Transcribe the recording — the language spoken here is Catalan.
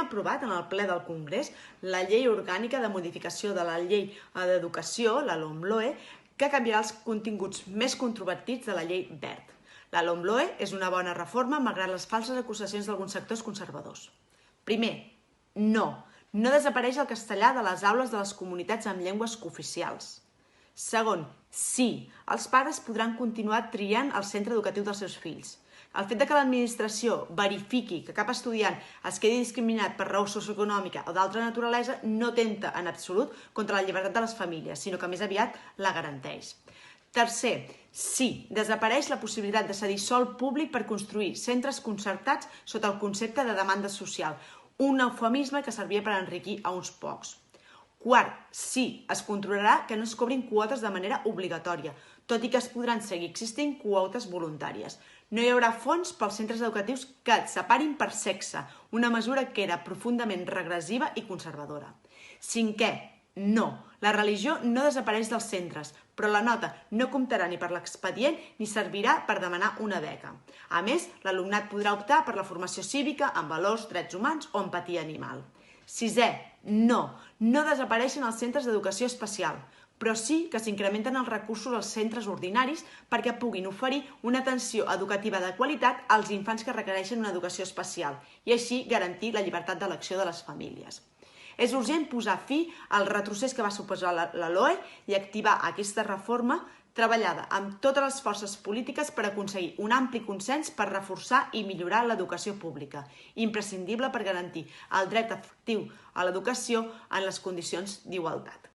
hem aprovat en el ple del Congrés la llei orgànica de modificació de la llei d'educació, la LOMLOE, que canviarà els continguts més controvertits de la llei Wert. La LOMLOE és una bona reforma malgrat les falses acusacions d'alguns sectors conservadors. Primer, no desapareix el castellà de les aules de les comunitats amb llengües cooficials. Segon, sí, els pares podran continuar triant el centre educatiu dels seus fills. El fet que l'administració verifiqui que cap estudiant es quedi discriminat per raó socioeconòmica o d'altra naturalesa no atempta en absolut contra la llibertat de les famílies, sinó que més aviat la garanteix. Tercer, sí, desapareix la possibilitat de cedir sòl públic per construir centres concertats sota el concepte de demanda social, un eufemisme que servia per enriquir a uns pocs. Quart, sí, es controlarà que no es cobrin quotes de manera obligatòria, tot i que es podran seguir existint quotes voluntàries. No hi haurà fons pels centres educatius que et separin per sexe, una mesura que era profundament regressiva i conservadora. Cinquè, no, la religió no desapareix dels centres, però la nota no comptarà ni per l'expedient ni servirà per demanar una beca. A més, l'alumnat podrà optar per la formació cívica en valors, drets humans o empatia animal. Sisè, no desapareixen els centres d'educació especial, però sí que s'incrementen els recursos als centres ordinaris perquè puguin oferir una atenció educativa de qualitat als infants que requereixen una educació especial i així garantir la llibertat d'elecció de les famílies. És urgent posar fi al retrocés que va suposar la LOE i activar aquesta reforma treballada amb totes les forces polítiques per aconseguir un ampli consens per reforçar i millorar l'educació pública, imprescindible per garantir el dret efectiu a l'educació en les condicions d'igualtat.